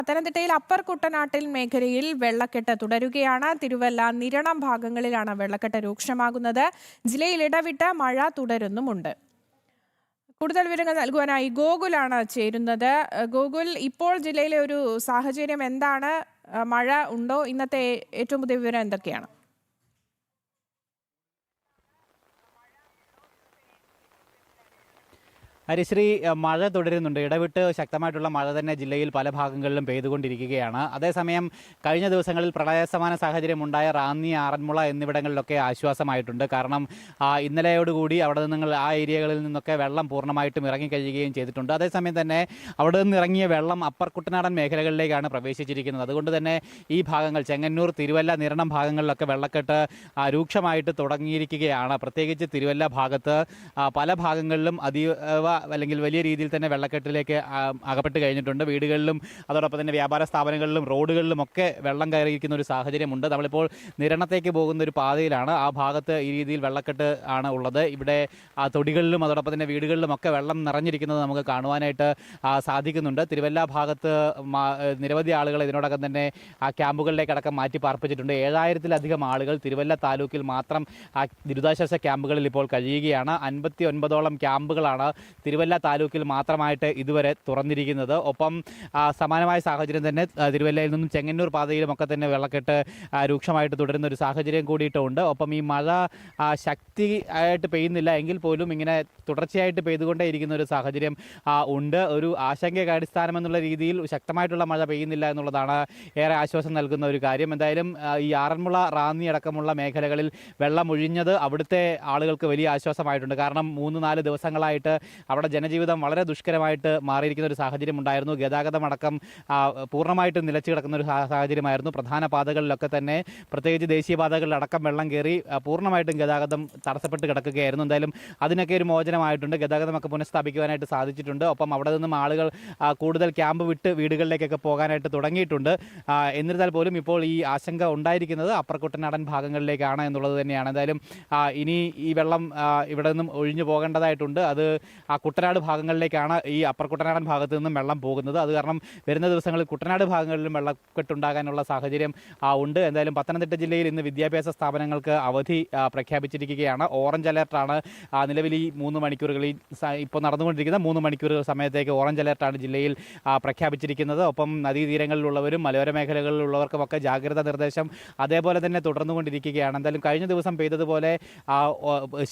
പത്തനംതിട്ടയിൽ അപ്പർ കുട്ടനാട്ടിൽ മേഖലയിൽ വെള്ളക്കെട്ട് തുടരുകയാണ്. തിരുവല്ല, നിരണം ഭാഗങ്ങളിലാണ് വെള്ളക്കെട്ട് രൂക്ഷമാകുന്നത്. ജില്ലയിൽ ഇടവിട്ട് മഴ തുടരുന്നുമുണ്ട്. കൂടുതൽ വിവരങ്ങൾ നൽകുവാനായി ഗോകുലാണ് ചേരുന്നത്. ഗോകുൽ, ഇപ്പോൾ ജില്ലയിലെ ഒരു സാഹചര്യം എന്താണ്? മഴ ഉണ്ടോ? ഇന്നത്തെ ഏറ്റവും പുതിയ വിവരം എന്തൊക്കെയാണ്? ഹരിശ്രീ, മഴ തുടരുന്നുണ്ട്. ഇടവിട്ട് ശക്തമായിട്ടുള്ള മഴ തന്നെ ജില്ലയിൽ പല ഭാഗങ്ങളിലും പെയ്തുകൊണ്ടിരിക്കുകയാണ്. അതേസമയം കഴിഞ്ഞ ദിവസങ്ങളിൽ പ്രളയസമാന സാഹചര്യം ഉണ്ടായ റാന്നി, ആറന്മുള എന്നിവിടങ്ങളിലൊക്കെ ആശ്വാസമായിട്ടുണ്ട്. കാരണം ഇന്നലെയോടുകൂടി അവിടെ നിന്ന് ആ ഏരിയകളിൽ നിന്നൊക്കെ വെള്ളം പൂർണ്ണമായിട്ടും ഇറങ്ങിക്കഴിയുകയും ചെയ്തിട്ടുണ്ട്. അതേസമയം തന്നെ അവിടെ നിന്ന് ഇറങ്ങിയ വെള്ളം അപ്പർ കുട്ടനാടൻ മേഖലകളിലേക്കാണ് പ്രവേശിച്ചിരിക്കുന്നത്. അതുകൊണ്ട് തന്നെ ഈ ഭാഗങ്ങൾ ചെങ്ങന്നൂർ, തിരുവല്ല, നിരണം ഭാഗങ്ങളിലൊക്കെ വെള്ളക്കെട്ട് രൂക്ഷമായിട്ട് തുടങ്ങിയിരിക്കുകയാണ്. പ്രത്യേകിച്ച് തിരുവല്ല ഭാഗത്ത് പല ഭാഗങ്ങളിലും അതീവ അല്ലെങ്കിൽ വലിയ രീതിയിൽ തന്നെ വെള്ളക്കെട്ടിലേക്ക് അകപ്പെട്ട് കഴിഞ്ഞിട്ടുണ്ട്. വീടുകളിലും അതോടൊപ്പം തന്നെ വ്യാപാര സ്ഥാപനങ്ങളിലും റോഡുകളിലും ഒക്കെ വെള്ളം കയറിയിരിക്കുന്ന ഒരു സാഹചര്യമുണ്ട്. നമ്മളിപ്പോൾ നിരണത്തേക്ക് പോകുന്ന ഒരു പാതയിലാണ്. ആ ഭാഗത്ത് ഈ രീതിയിൽ വെള്ളക്കെട്ട് ആണ് ഉള്ളത്. ഇവിടെ തൊടികളിലും അതോടൊപ്പം തന്നെ വീടുകളിലും ഒക്കെ വെള്ളം നിറഞ്ഞിരിക്കുന്നത് നമുക്ക് കാണുവാനായിട്ട് സാധിക്കുന്നുണ്ട്. തിരുവല്ല ഭാഗത്ത് നിരവധി ആളുകൾ ഇതിനോടകം തന്നെ ആ ക്യാമ്പുകളിലേക്കടക്കം മാറ്റി പാർപ്പിച്ചിട്ടുണ്ട്. 7000-ലധികം ആളുകൾ തിരുവല്ല താലൂക്കിൽ മാത്രം ആ ദുരിതാശ്വാസ ക്യാമ്പുകളിൽ ഇപ്പോൾ കഴിയുകയാണ്. 59ഓളം ക്യാമ്പുകളാണ് തിരുവല്ല താലൂക്കിൽ മാത്രമായിട്ട് ഇതുവരെ തുറന്നിരിക്കുന്നത്. ഒപ്പം സമാനമായ സാഹചര്യം തന്നെ തിരുവല്ലയിൽ നിന്നും ചെങ്ങന്നൂർ പാതയിലുമൊക്കെ തന്നെ വെള്ളക്കെട്ട് രൂക്ഷമായിട്ട് തുടരുന്ന ഒരു സാഹചര്യം കൂടിയിട്ടുണ്ട്. ഒപ്പം ഈ മഴ ശക്തി ആയിട്ട് പെയ്യുന്നില്ല എങ്കിൽ പോലും ഇങ്ങനെ തുടർച്ചയായിട്ട് പെയ്തുകൊണ്ടേയിരിക്കുന്ന ഒരു സാഹചര്യം ഉണ്ട്. ഒരു ആശങ്കയ്ക്ക് അടിസ്ഥാനം എന്നുള്ള രീതിയിൽ ശക്തമായിട്ടുള്ള മഴ പെയ്യുന്നില്ല എന്നുള്ളതാണ് ഏറെ ആശ്വാസം നൽകുന്ന ഒരു കാര്യം. എന്തായാലും ഈ ആറന്മുള, റാന്നി അടക്കമുള്ള മേഖലകളിൽ വെള്ളം ഒഴിഞ്ഞത് അവിടുത്തെ ആളുകൾക്ക് വലിയ ആശ്വാസമായിട്ടുണ്ട്. കാരണം 3-4 ദിവസങ്ങളായിട്ട് അവിടെ ജനജീവിതം വളരെ ദുഷ്കരമായിട്ട് മാറിയിരിക്കുന്ന ഒരു സാഹചര്യം ഉണ്ടായിരുന്നു. ഗതാഗതമടക്കം പൂർണ്ണമായിട്ടും നിലച്ചു കിടക്കുന്ന ഒരു സാഹചര്യമായിരുന്നു. പ്രധാന പാതകളിലൊക്കെ തന്നെ പ്രത്യേകിച്ച് ദേശീയപാതകളിലടക്കം വെള്ളം കയറി പൂർണ്ണമായിട്ടും ഗതാഗതം തടസ്സപ്പെട്ട് കിടക്കുകയായിരുന്നു. എന്തായാലും അതിനൊക്കെ ഒരു മോചനമായിട്ടുണ്ട്. ഗതാഗതമൊക്കെ പുനഃസ്ഥാപിക്കുവാനായിട്ട് സാധിച്ചിട്ടുണ്ട്. ഒപ്പം അവിടെ നിന്നും ആളുകൾ കൂടുതൽ ക്യാമ്പ് വിട്ട് വീടുകളിലേക്കൊക്കെ പോകാനായിട്ട് തുടങ്ങിയിട്ടുണ്ട്. എന്നിരുന്നാൽ പോലും ഇപ്പോൾ ഈ ആശങ്ക ഉണ്ടായിരിക്കുന്നത് അപ്പർ കുട്ടനാടൻ ഭാഗങ്ങളിലേക്കാണ് എന്നുള്ളത് തന്നെയാണ്. എന്തായാലും ഇനി ഈ വെള്ളം ഇവിടെ നിന്നും ഒഴിഞ്ഞു പോകേണ്ടതായിട്ടുണ്ട്. അത് ആ കുട്ടനാട് ഭാഗങ്ങളിലേക്കാണ് ഈ അപ്പർ കുട്ടനാടൻ ഭാഗത്തു നിന്നും വെള്ളം പോകുന്നത്. അത് കാരണം വരുന്ന ദിവസങ്ങളിൽ കുട്ടനാട് ഭാഗങ്ങളിലും വെള്ളക്കെട്ടുണ്ടാകാനുള്ള സാഹചര്യം ഉണ്ട്. എന്തായാലും പത്തനംതിട്ട ജില്ലയിൽ ഇന്ന് വിദ്യാഭ്യാസ സ്ഥാപനങ്ങൾക്ക് അവധി പ്രഖ്യാപിച്ചിരിക്കുകയാണ്. ഓറഞ്ച് അലർട്ടാണ് നിലവിൽ ഈ 3 മണിക്കൂറുകളിൽ ഇപ്പോൾ നടന്നുകൊണ്ടിരിക്കുന്ന 3 മണിക്കൂർ സമയത്തേക്ക് ഓറഞ്ച് അലർട്ടാണ് ജില്ലയിൽ പ്രഖ്യാപിച്ചിരിക്കുന്നത്. ഒപ്പം നദീതീരങ്ങളിലുള്ളവരും മലയോര മേഖലകളിലുള്ളവർക്കുമൊക്കെ ജാഗ്രതാ നിർദ്ദേശം അതേപോലെ തന്നെ തുടർന്നുകൊണ്ടിരിക്കുകയാണ്. എന്തായാലും കഴിഞ്ഞ ദിവസം പെയ്തതുപോലെ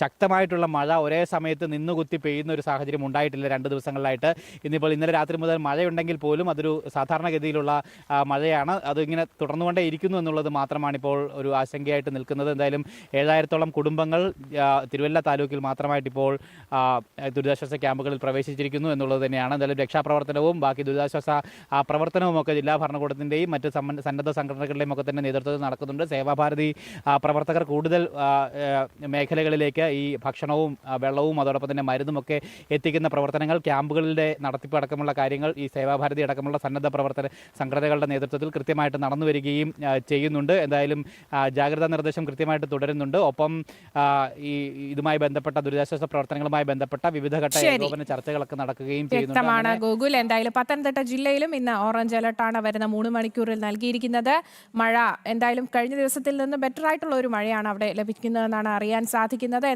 ശക്തമായിട്ടുള്ള മഴ ഒരേ സമയത്ത് നിന്നുകുത്തി പെയ്യുന്ന ഒരു സാഹചര്യം ഉണ്ടായിട്ടില്ല 2 ദിവസങ്ങളിലായിട്ട്. ഇന്നലെ രാത്രി മുതൽ മഴയുണ്ടെങ്കിൽ പോലും അതൊരു സാധാരണഗതിയിലുള്ള മഴയാണ്. അതിങ്ങനെ തുടർന്നുകൊണ്ടേ ഇരിക്കുന്നു എന്നുള്ളത് മാത്രമാണ് ഇപ്പോൾ ഒരു ആശങ്കയായിട്ട് നിൽക്കുന്നത്. എന്തായാലും 7000-ഓളം കുടുംബങ്ങൾ തിരുവല്ല താലൂക്കിൽ മാത്രമായിട്ട് ഇപ്പോൾ ദുരിതാശ്വാസ ക്യാമ്പുകളിൽ പ്രവേശിച്ചിരിക്കുന്നു എന്നുള്ളത് തന്നെയാണ്. എന്തായാലും രക്ഷാപ്രവർത്തനവും ബാക്കി ദുരിതാശ്വാസ പ്രവർത്തനവുമൊക്കെ ജില്ലാ ഭരണകൂടത്തിൻ്റെയും മറ്റ് സന്നദ്ധ സംഘടനകളുടെയും ഒക്കെ തന്നെ നേതൃത്വത്തിൽ നടക്കുന്നുണ്ട്. സേവാഭാരതി പ്രവർത്തകർ കൂടുതൽ മേഖലകളിലേക്ക് ഈ ഭക്ഷണവും വെള്ളവും അതോടൊപ്പം തന്നെ മരുന്നുമൊക്കെ എത്തിക്കുന്ന പ്രവർത്തനങ്ങൾ, ക്യാമ്പുകളുടെ നടത്തിപ്പ് അടക്കമുള്ള കാര്യങ്ങൾ ഈ സേവാഭാരതി അടക്കമുള്ള സന്നദ്ധ പ്രവർത്തന സംഘടനകളുടെ നേതൃത്വത്തിൽ കൃത്യമായിട്ട് നടന്നു വരികയും ചെയ്യുന്നുണ്ട്. എന്തായാലും ജാഗ്രതാ നിർദ്ദേശം കൃത്യമായിട്ട് തുടരുന്നുണ്ട്. ഒപ്പം ഈ ഇതുമായി ബന്ധപ്പെട്ട ദുരിതാശ്വാസ പ്രവർത്തനങ്ങളുമായി ബന്ധപ്പെട്ട വിവിധ ഘട്ട ഏകോപന ചർച്ചകളൊക്കെ നടക്കുകയും ചെയ്യുന്നുണ്ട്. ഗോകുൽ, എന്തായാലും പത്തനംതിട്ട ജില്ലയിലും ഇന്ന് ഓറഞ്ച് അലർട്ടാണ് വരുന്ന 3 മണിക്കൂറിൽ നൽകിയിരിക്കുന്നത്. മഴ എന്തായാലും കഴിഞ്ഞ ദിവസത്തിൽ നിന്ന് ബെറ്റർ ആയിട്ടുള്ള ഒരു മഴയാണ് അവിടെ ലഭിക്കുന്നതെന്നാണ് അറിയാൻ സാധിക്കുന്നത്.